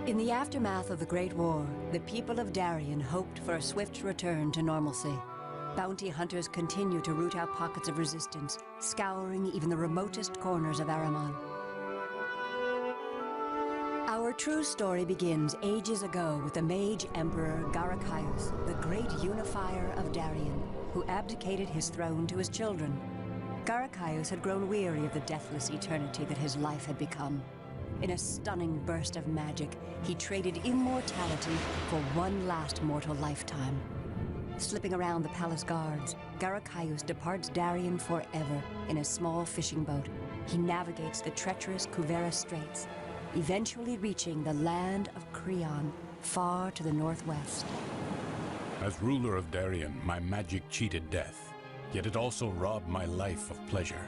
In the aftermath of the Great War, the people of Darien hoped for a swift return to normalcy. Bounty hunters continue to root out pockets of resistance, scouring even the remotest corners of Ahriman. Our true story begins ages ago with the mage emperor Garacaius, the great unifier of Darien, who abdicated his throne to his children. Garacaius had grown weary of the deathless eternity that his life had become. In a stunning burst of magic, he traded immortality for one last mortal lifetime. Slipping around the palace guards, Garacaius departs Darien forever in a small fishing boat. He navigates the treacherous Kuvera Straits, eventually reaching the land of Creon, far to the northwest. As ruler of Darien, my magic cheated death, yet it also robbed my life of pleasure.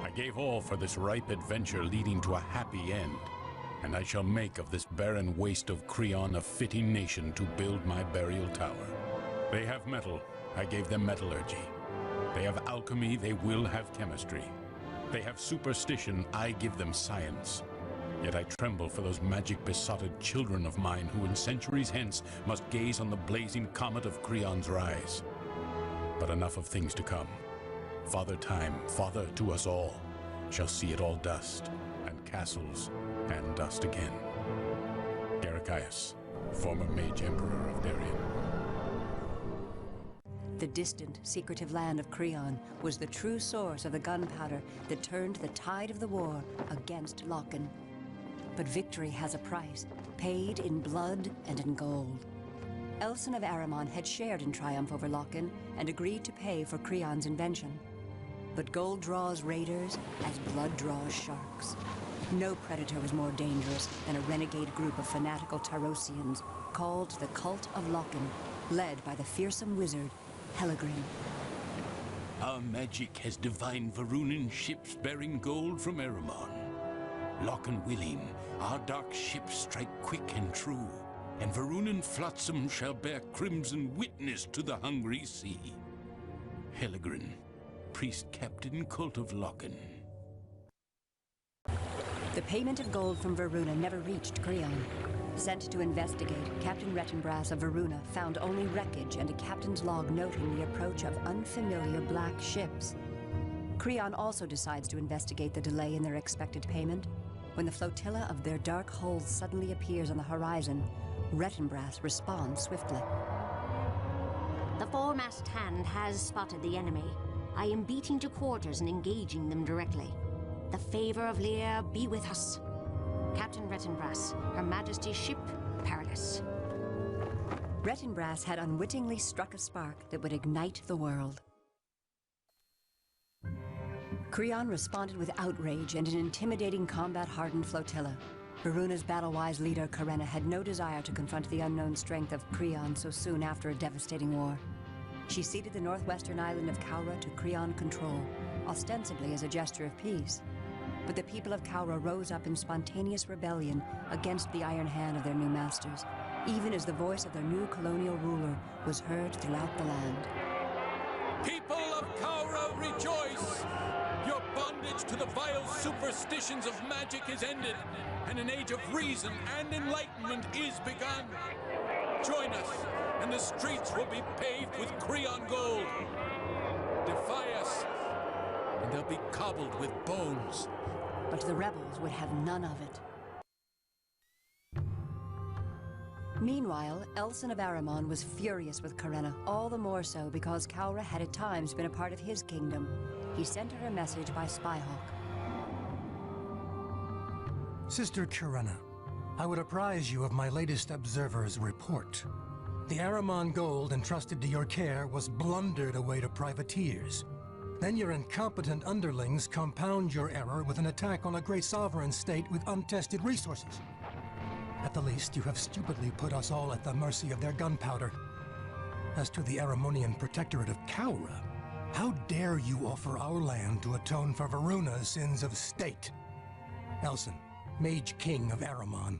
I gave all for this ripe adventure leading to a happy end, and I shall make of this barren waste of Creon a fitting nation to build my burial tower. They have metal, I gave them metallurgy. They have alchemy, they will have chemistry. They have superstition, I give them science. Yet I tremble for those magic-besotted children of mine who in centuries hence must gaze on the blazing comet of Creon's rise. But enough of things to come. Father Time, father to us all, shall see it all dust, and castles, and dust again. Garacaius, former Mage Emperor of Darien. The distant, secretive land of Creon was the true source of the gunpowder that turned the tide of the war against Lochen. But victory has a price, paid in blood and in gold. Elson of Ahriman had shared in triumph over Lochen and agreed to pay for Creon's invention. But gold draws raiders as blood draws sharks. No predator was more dangerous than a renegade group of fanatical Tarosians called the Cult of Lochen, led by the fearsome wizard Helligren. Our magic has divined Varunan ships bearing gold from Ahriman. Lochen willing, our dark ships strike quick and true, and Varunan flotsam shall bear crimson witness to the hungry sea. Helligren, priest captain cult of Lochen. The payment of gold from Varuna never reached Creon. Sent to investigate, Captain Rettenbrass of Varuna found only wreckage and a captain's log noting the approach of unfamiliar black ships. Creon also decides to investigate the delay in their expected payment. When the flotilla of their dark hulls suddenly appears on the horizon, Rettenbrass responds swiftly. The foremast hand has spotted the enemy. I am beating to quarters and engaging them directly. The favor of Lear be with us. Captain Rettenbrass, Her Majesty's ship, Perilous. Rettenbrass had unwittingly struck a spark that would ignite the world. Creon responded with outrage and an intimidating combat-hardened flotilla. Varuna's battle-wise leader, Karenna, had no desire to confront the unknown strength of Creon so soon after a devastating war. She ceded the northwestern island of Kaura to Creon control, ostensibly as a gesture of peace. But the people of Kaura rose up in spontaneous rebellion against the iron hand of their new masters, even as the voice of their new colonial ruler was heard throughout the land. People of Kaura, rejoice! Your bondage to the vile superstitions of magic is ended, and an age of reason and enlightenment is begun. Join us, and the streets will be paved with Creon gold. Defy us, and they'll be cobbled with bones. But the rebels would have none of it. Meanwhile, Elson of Ahriman was furious with Karenna, all the more so because Kaura had at times been a part of his kingdom. He sent her a message by Spyhawk. Sister Karenna, I would apprise you of my latest observer's report. The Ahriman gold entrusted to your care was blundered away to privateers. Then your incompetent underlings compound your error with an attack on a great sovereign state with untested resources. At the least, you have stupidly put us all at the mercy of their gunpowder. As to the Ahrimanian protectorate of Kaura, how dare you offer our land to atone for Varuna's sins of state? Elson, Mage King of Ahriman.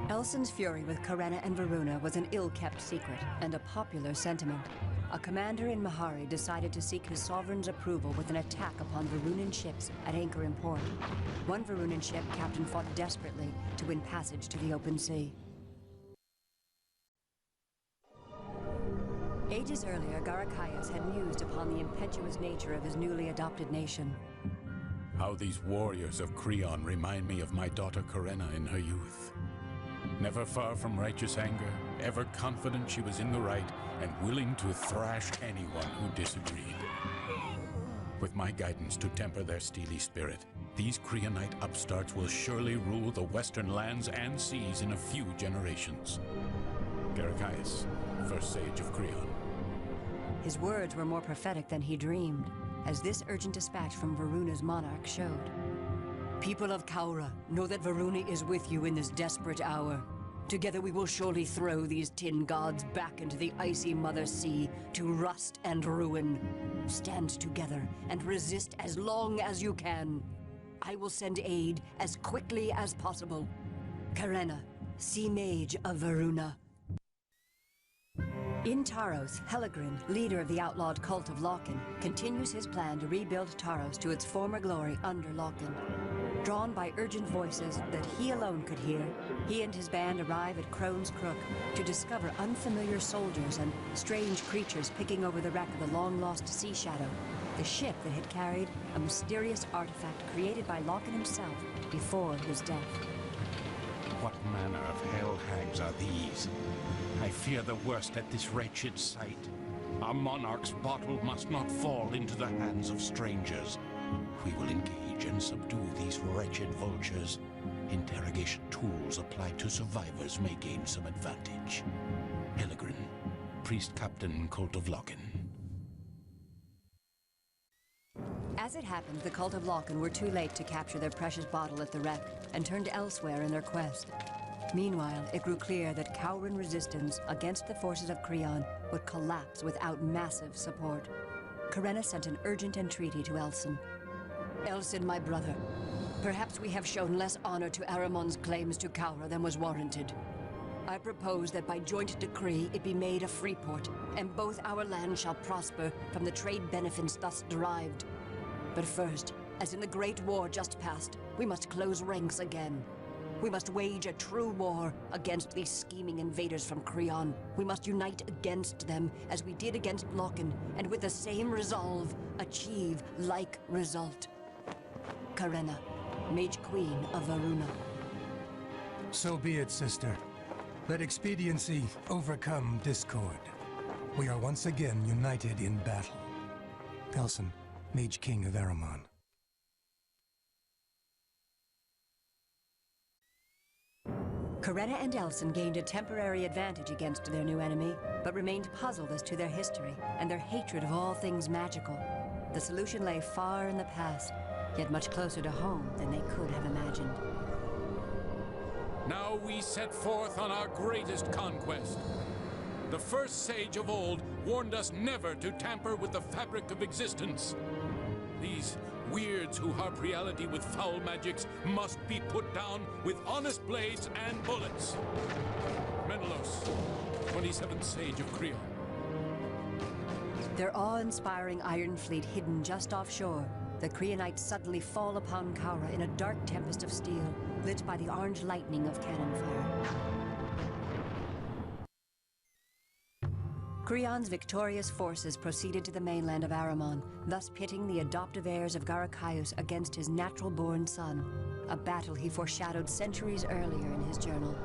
Elsin's fury with Karena and Varuna was an ill-kept secret and a popular sentiment. A commander in Mahari decided to seek his sovereign's approval with an attack upon Varunan ships at anchor in port. One Varunan ship captain fought desperately to win passage to the open sea. Ages earlier, Garacaius had mused upon the impetuous nature of his newly adopted nation. How these warriors of Creon remind me of my daughter Karena in her youth. Never far from righteous anger, ever confident she was in the right, and willing to thrash anyone who disagreed. With my guidance to temper their steely spirit, these Creonite upstarts will surely rule the western lands and seas in a few generations. Garacaius, first sage of Creon. His words were more prophetic than he dreamed, as this urgent dispatch from Varuna's monarch showed. People of Kaura, know that Varuna is with you in this desperate hour. Together we will surely throw these tin gods back into the icy mother sea to rust and ruin. Stand together and resist as long as you can. I will send aid as quickly as possible. Karena, sea mage of Varuna. In Taros, Heligrin, leader of the outlawed cult of Loken, continues his plan to rebuild Taros to its former glory under Loken. Drawn by urgent voices that he alone could hear, he and his band arrive at Crone's Crook to discover unfamiliar soldiers and strange creatures picking over the wreck of the long-lost Sea Shadow, the ship that had carried a mysterious artifact created by Loken himself before his death. What manner of hell hags are these? I fear the worst at this wretched sight. Our monarch's bottle must not fall into the hands of strangers. We will engage and subdue these wretched vultures. Interrogation tools applied to survivors may gain some advantage. Heligrin, priest captain, cult of Loken. As it happened, the cult of Loken were too late to capture their precious bottle at the wreck and turned elsewhere in their quest. Meanwhile, it grew clear that Kauran resistance against the forces of Creon would collapse without massive support. Karena sent an urgent entreaty to Elsin. Elsin, my brother, perhaps we have shown less honor to Aramon's claims to Kaura than was warranted. I propose that by joint decree it be made a free port, and both our lands shall prosper from the trade benefits thus derived. But first, as in the Great War just past, we must close ranks again. We must wage a true war against these scheming invaders from Creon. We must unite against them as we did against Loken, and with the same resolve, achieve like result. Karena, Mage Queen of Varuna. So be it, sister. Let expediency overcome discord. We are once again united in battle. Elsin, Mage King of Aramon. Karena and Elsin gained a temporary advantage against their new enemy, but remained puzzled as to their history and their hatred of all things magical. The solution lay far in the past, yet much closer to home than they could have imagined. Now we set forth on our greatest conquest. The first sage of old warned us never to tamper with the fabric of existence. These weirds who harp reality with foul magics must be put down with honest blades and bullets. Menelaus, 27th sage of Creon. Their awe-inspiring iron fleet hidden just offshore, the Creonites suddenly fall upon Kaura in a dark tempest of steel, lit by the orange lightning of cannon fire. Creon's victorious forces proceeded to the mainland of Aramon, thus pitting the adoptive heirs of Garacaius against his natural-born son, a battle he foreshadowed centuries earlier in his journal.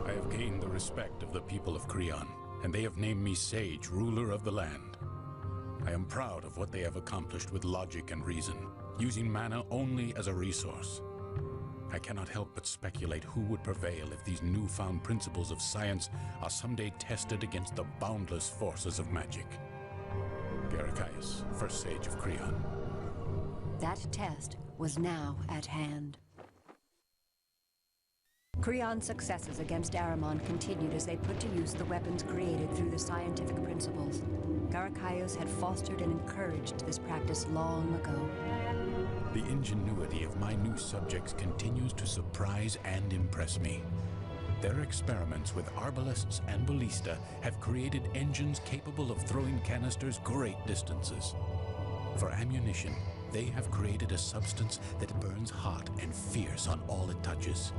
I have gained the respect of the people of Creon, and they have named me Sage, ruler of the land. I am proud of what they have accomplished with logic and reason, using mana only as a resource. I cannot help but speculate who would prevail if these newfound principles of science are someday tested against the boundless forces of magic. Garacaius, first sage of Creon. That test was now at hand. Creon's successes against Aramon continued as they put to use the weapons created through the scientific principles. Garacaius had fostered and encouraged this practice long ago. The ingenuity of my new subjects continues to surprise and impress me. Their experiments with arbalists and ballista have created engines capable of throwing canisters great distances. For ammunition, they have created a substance that burns hot and fierce on all it touches.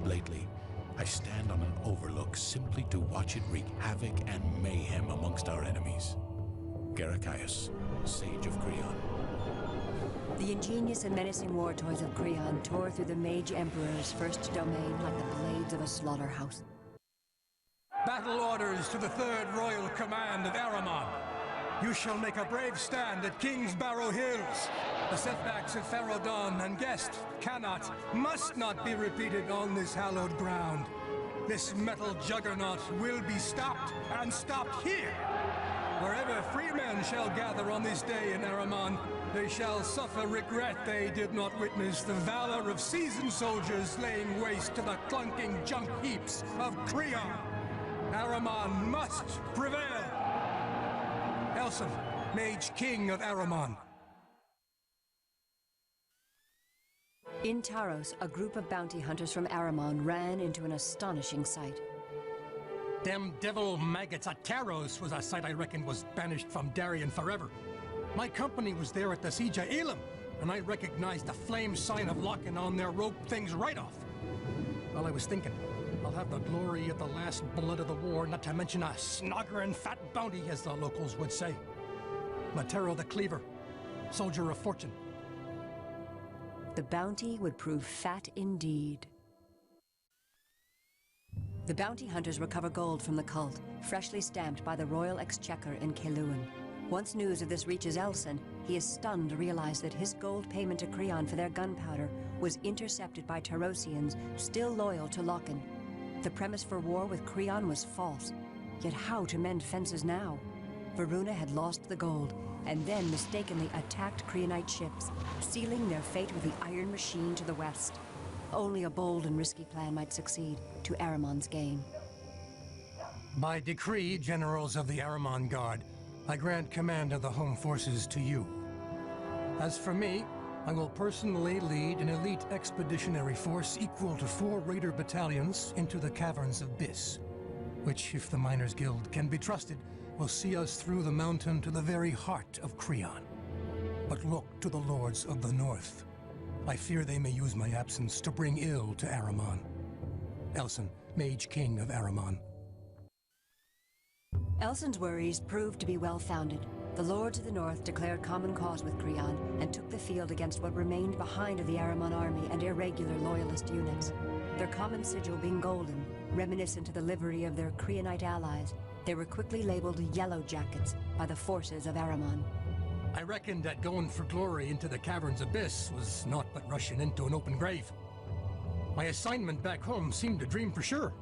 Lately, I stand on an overlook simply to watch it wreak havoc and mayhem amongst our enemies. Garacaius, Sage of Creon. The ingenious and menacing war toys of Creon tore through the Mage Emperor's first domain like the blades of a slaughterhouse. Battle orders to the 3rd Royal Command of Ahriman. You shall make a brave stand at King's Barrow Hills. The setbacks at Farodon and Guest cannot, must not be repeated on this hallowed ground. This metal juggernaut will be stopped, and stopped here. Wherever free men shall gather on this day in Ahriman, they shall suffer regret they did not witness the valor of seasoned soldiers laying waste to the clunking junk heaps of Creon. Ahriman must prevail. Elson, Mage King of Ahriman. In Taros, a group of bounty hunters from Ahriman ran into an astonishing sight. Them devil maggots at Taros was a sight I reckoned was banished from Darien forever. My company was there at the siege of Elam, and I recognized the flame sign of Locken on their rope things right off. Well, I was thinking, I'll have the glory of the last blood of the war, not to mention a snogger and fat bounty, as the locals would say. Matero the Cleaver, soldier of fortune. The bounty would prove fat indeed. The bounty hunters recover gold from the cult, freshly stamped by the Royal Exchequer in Keluan. Once news of this reaches Elson, he is stunned to realize that his gold payment to Creon for their gunpowder was intercepted by Tarosians still loyal to Locken. The premise for war with Creon was false. Yet how to mend fences now? Varuna had lost the gold, and then mistakenly attacked Creonite ships, sealing their fate with the Iron Machine to the west. Only a bold and risky plan might succeed, to Ahriman's gain. By decree, generals of the Ahriman Guard, I grant command of the home forces to you. As for me, I will personally lead an elite expeditionary force equal to 4 raider battalions into the caverns of Bis, which, if the Miners' Guild can be trusted, will see us through the mountain to the very heart of Creon. But look to the lords of the north. I fear they may use my absence to bring ill to Ahriman. Elson, Mage King of Ahriman. Elson's worries proved to be well-founded. The Lords of the North declared common cause with Creon and took the field against what remained behind of the Ahriman army and irregular loyalist units. Their common sigil being golden, reminiscent of the livery of their Creonite allies, they were quickly labeled Yellow Jackets by the forces of Ahriman. I reckoned that going for glory into the caverns abyss was naught but rushing into an open grave. My assignment back home seemed a dream for sure.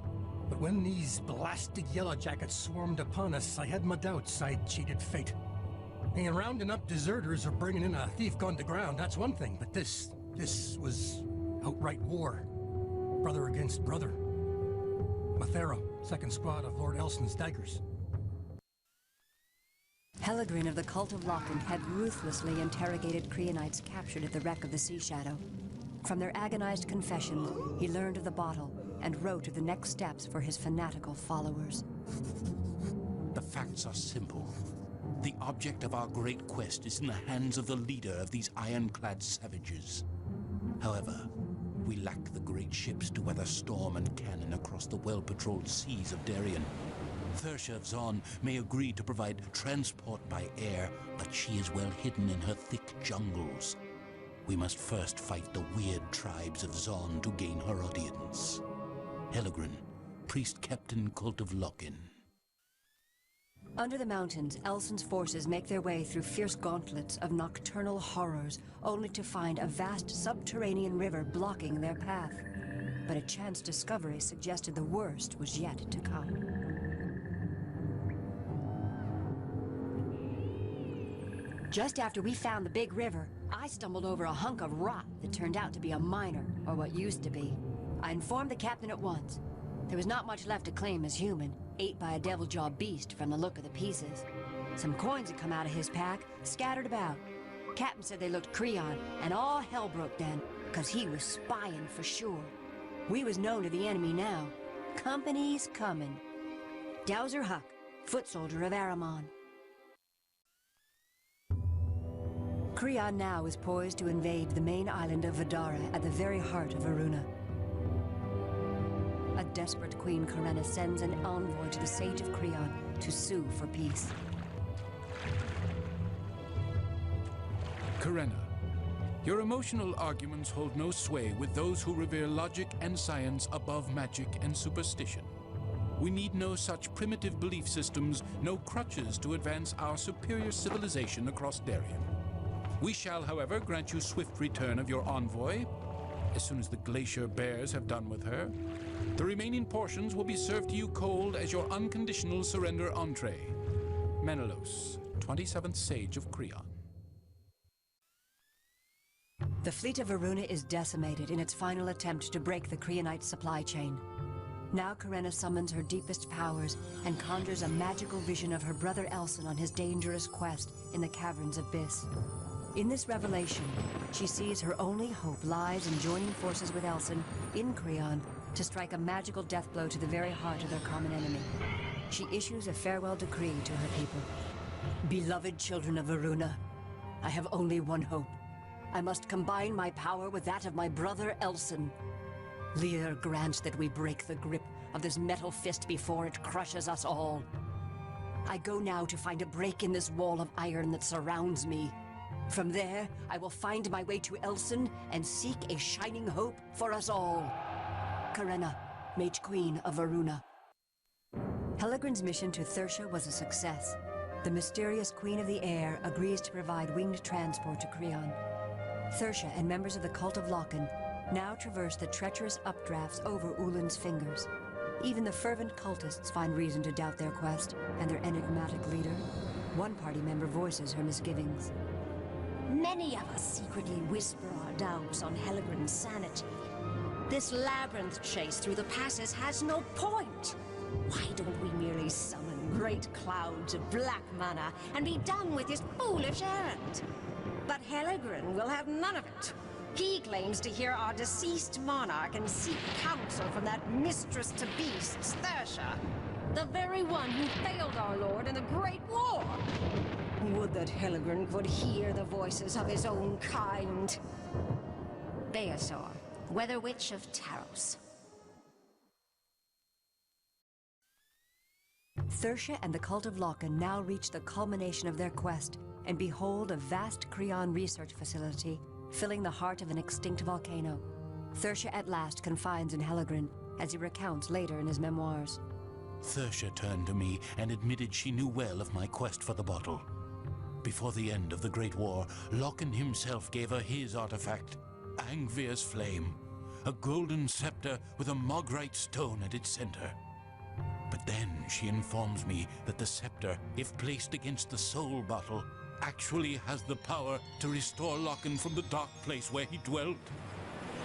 But when these blasted Yellow Jackets swarmed upon us, I had my doubts I'd cheated fate. And rounding up deserters or bringing in a thief gone to ground, that's one thing, but this was outright war. Brother against brother. Mathera, 2nd Squad of Lord Elson's daggers. Hellegrin of the Cult of Locken had ruthlessly interrogated Creonites captured at the wreck of the Sea Shadow. From their agonized confessions, he learned of the bottle and wrote of the next steps for his fanatical followers. The facts are simple. The object of our great quest is in the hands of the leader of these ironclad savages. However, we lack the great ships to weather storm and cannon across the well-patrolled seas of Darien. Thersha of Zon may agree to provide transport by air, but she is well hidden in her thick jungles. We must first fight the weird tribes of Zon to gain her audience. Hellegrin, Priest Captain Cult of Locken. Under the mountains, Elson's forces make their way through fierce gauntlets of nocturnal horrors, only to find a vast subterranean river blocking their path. But a chance discovery suggested the worst was yet to come. Just after we found the big river, I stumbled over a hunk of rock that turned out to be a miner, or what used to be. I informed the captain at once. There was not much left to claim as human, ate by a devil-jawed beast from the look of the pieces. Some coins had come out of his pack, scattered about. Captain said they looked Creon, and all hell broke then, 'cause he was spying for sure. We was known to the enemy now. Company's coming. Dowser Huck, foot soldier of Aramon. Creon now is poised to invade the main island of Vidara at the very heart of Varuna. A desperate Queen Karena sends an envoy to the Sage of Creon to sue for peace. Karena, your emotional arguments hold no sway with those who revere logic and science above magic and superstition. We need no such primitive belief systems, no crutches to advance our superior civilization across Darien. We shall, however, grant you swift return of your envoy, as soon as the glacier bears have done with her. The remaining portions will be served to you cold as your unconditional surrender entree. Menelaus, 27th Sage of Creon. The fleet of Varuna is decimated in its final attempt to break the Creonite supply chain. Now Karena summons her deepest powers and conjures a magical vision of her brother Elson on his dangerous quest in the caverns of Bis. In this revelation, she sees her only hope lies in joining forces with Elson in Creon to strike a magical death blow to the very heart of their common enemy. She issues a farewell decree to her people. Beloved children of Varuna, I have only one hope. I must combine my power with that of my brother Elson. Lear grants that we break the grip of this metal fist before it crushes us all. I go now to find a break in this wall of iron that surrounds me. From there, I will find my way to Elson and seek a shining hope for us all. Karena, Mage Queen of Varuna. Hellegrin's mission to Thersia was a success. The mysterious Queen of the Air agrees to provide winged transport to Creon. Thersia and members of the Cult of Loken now traverse the treacherous updrafts over Ulan's fingers. Even the fervent cultists find reason to doubt their quest and their enigmatic leader. One party member voices her misgivings. Many of us secretly whisper our doubts on Hellegrin's sanity. This labyrinth chase through the passes has no point. Why don't we merely summon great clouds of black mana and be done with this foolish errand? But Hellegrin will have none of it. He claims to hear our deceased monarch and seek counsel from that mistress to beasts, Thersia, the very one who failed our lord in the Great War. Would that Hellegrin could hear the voices of his own kind. Beasor, Weather Witch of Taros. Thersia and the Cult of Loken now reach the culmination of their quest and behold a vast Creon research facility filling the heart of an extinct volcano. Thersia at last confides in Hellegrin, as he recounts later in his memoirs. Thersia turned to me and admitted she knew well of my quest for the bottle. Before the end of the Great War, Loken himself gave her his artifact, Angvir's Flame, a golden scepter with a Mogrite stone at its center. But then she informs me that the scepter, if placed against the soul bottle, actually has the power to restore Loken from the dark place where he dwelt.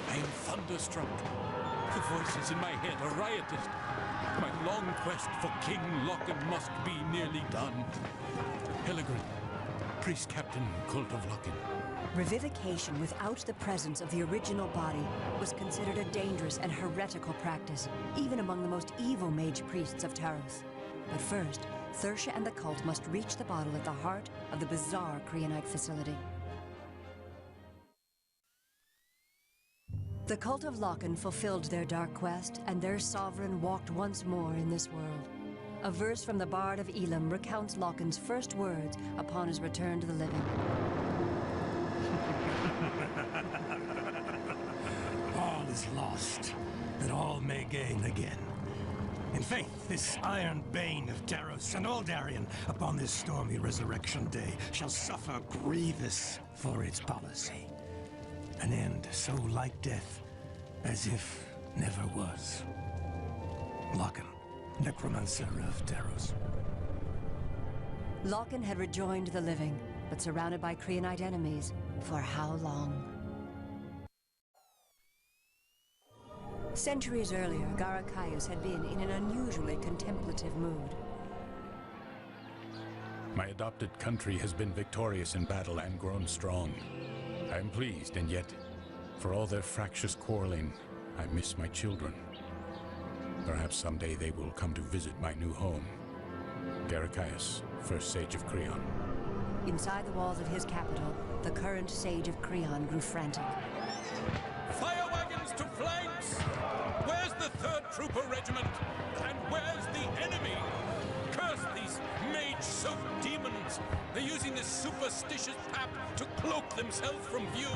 I am thunderstruck. The voices in my head are riotous. My long quest for King Loken must be nearly done. Hellegrin, Priest Captain, Cult of Loken. Revivication without the presence of the original body was considered a dangerous and heretical practice, even among the most evil mage priests of Taros. But first, Thersia and the cult must reach the bottle at the heart of the bizarre Creonite facility. The Cult of Loken fulfilled their dark quest, and their sovereign walked once more in this world. A verse from the Bard of Elam recounts Loken's first words upon his return to the living. All is lost, that all may gain again. In faith, this iron bane of Taros and all Darien, upon this stormy resurrection day, shall suffer grievous for its policy. An end so like death, as if never was. Loken, necromancer of Taros. Loken had rejoined the living, but surrounded by Creonite enemies. For how long? Centuries earlier, Garacaius had been in an unusually contemplative mood. My adopted country has been victorious in battle and grown strong. I am pleased, and yet, for all their fractious quarreling, I miss my children. Perhaps someday they will come to visit my new home. Garacaius, first sage of Creon. Inside the walls of his capital, the current sage of Creon grew frantic. Fire wagons to flanks! Where's the 3rd Trooper Regiment? And where's the enemy? Curse these mage-soaked demons! They're using this superstitious pap to cloak themselves from view.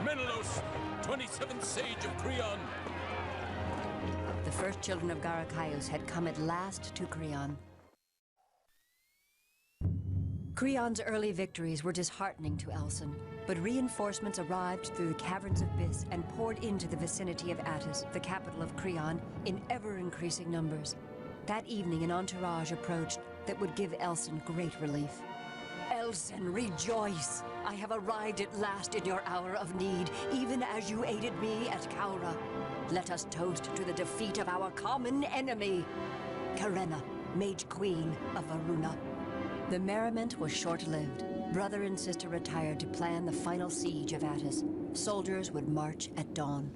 Menelaus, 27th Sage of Creon. The first children of Garacaius had come at last to Creon. Creon's early victories were disheartening to Elson, but reinforcements arrived through the caverns of Bis and poured into the vicinity of Attis, the capital of Creon, in ever-increasing numbers. That evening, an entourage approached that would give Elson great relief. Elson, rejoice! I have arrived at last in your hour of need, even as you aided me at Caura. Let us toast to the defeat of our common enemy, Carena, Mage Queen of Varuna. The merriment was short-lived. Brother and sister retired to plan the final siege of Attis. Soldiers would march at dawn.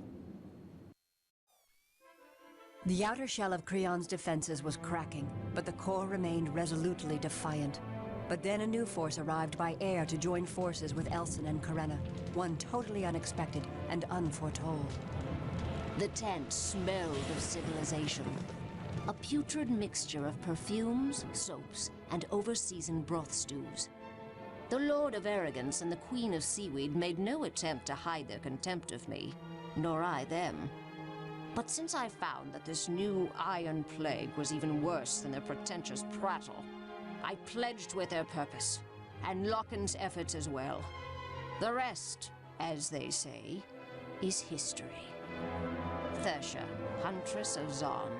The outer shell of Creon's defenses was cracking, but the core remained resolutely defiant. But then a new force arrived by air to join forces with Elson and Carena, one totally unexpected and unforetold. The tent smelled of civilization. A putrid mixture of perfumes, soaps, and over-seasoned broth stews. The Lord of Arrogance and the Queen of Seaweed made no attempt to hide their contempt of me, nor I them. But since I found that this new Iron Plague was even worse than their pretentious prattle, I pledged with their purpose, and Locken's efforts as well. The rest, as they say, is history. Thersha, Huntress of Zon.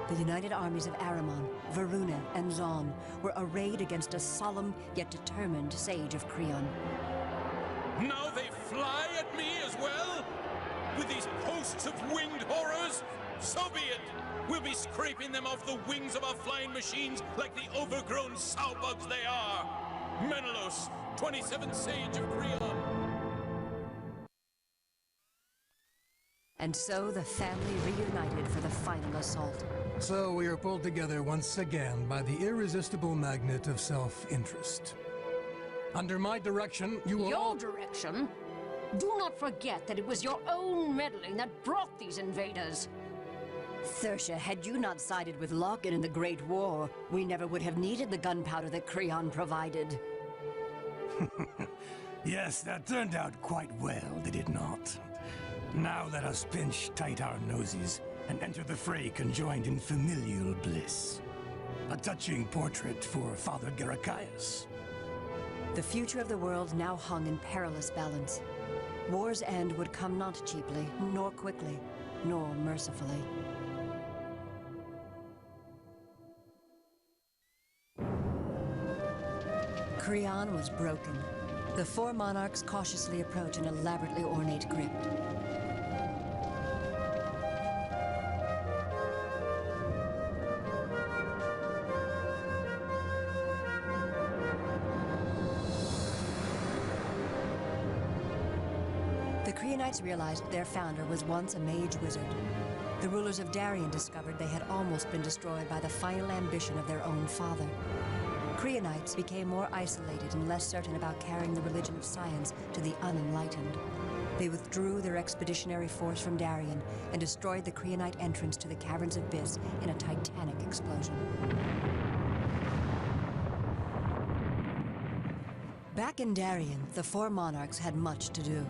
The united armies of Aramon, Varuna, and Zon were arrayed against a solemn yet determined sage of Creon. Now they fly at me as well? With these hosts of winged horrors? So be it! We'll be scraping them off the wings of our flying machines like the overgrown sowbugs they are! Menelaus, 27th Sage of Creon! And so the family reunited for the final assault. So we are pulled together once again by the irresistible magnet of self-interest. Under my direction, you will all... Your direction? Do not forget that it was your own meddling that brought these invaders. Thersha, had you not sided with Locken in the Great War, we never would have needed the gunpowder that Creon provided. Yes, that turned out quite well, did it not? Now let us pinch tight our noses and enter the fray conjoined in familial bliss. A touching portrait for Father Garacaius. The future of the world now hung in perilous balance. War's end would come not cheaply, nor quickly, nor mercifully. Creon was broken. The 4 monarchs cautiously approach an elaborately ornate crypt. The Creonites realized their founder was once a mage wizard. The rulers of Darien discovered they had almost been destroyed by the final ambition of their own father. Creonites became more isolated and less certain about carrying the religion of science to the unenlightened. They withdrew their expeditionary force from Darien and destroyed the Creonite entrance to the caverns of Bis in a titanic explosion. Back in Darien, the 4 monarchs had much to do.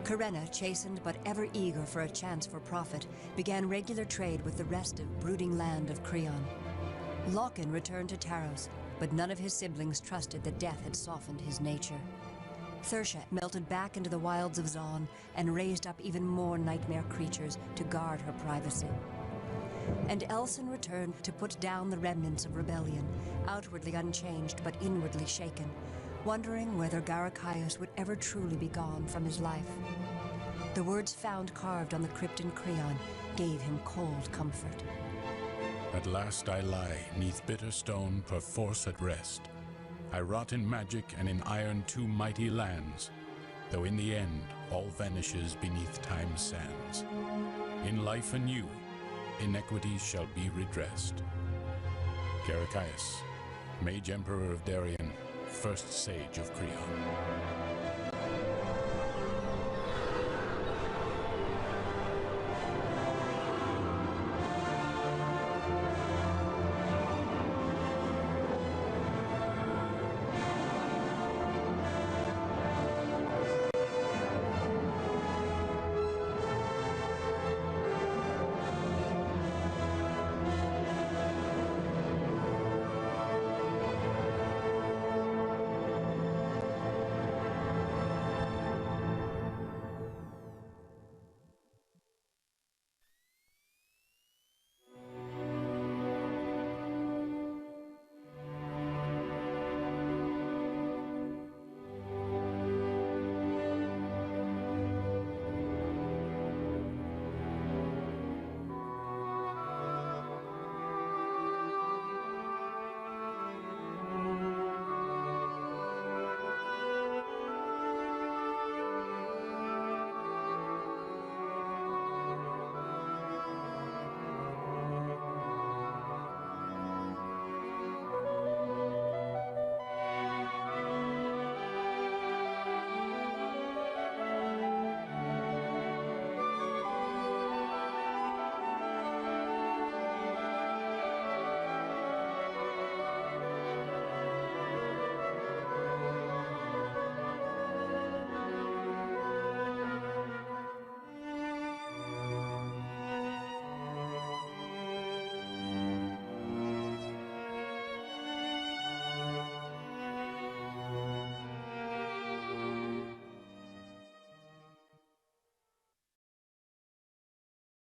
Carena, chastened but ever eager for a chance for profit, began regular trade with the restive, brooding land of Creon. Locken returned to Taros, but none of his siblings trusted that death had softened his nature. Thersha melted back into the wilds of Zon and raised up even more nightmare creatures to guard her privacy. And Elson returned to put down the remnants of rebellion, outwardly unchanged but inwardly shaken, wondering whether Garacaius would ever truly be gone from his life. The words found carved on the crypt in Creon gave him cold comfort. At last I lie, 'neath bitter stone, perforce at rest. I rot in magic and in iron 2 mighty lands, though in the end all vanishes beneath time's sands. In life anew, inequities shall be redressed. Garacaius, Mage Emperor of Darien, first Sage of Creon.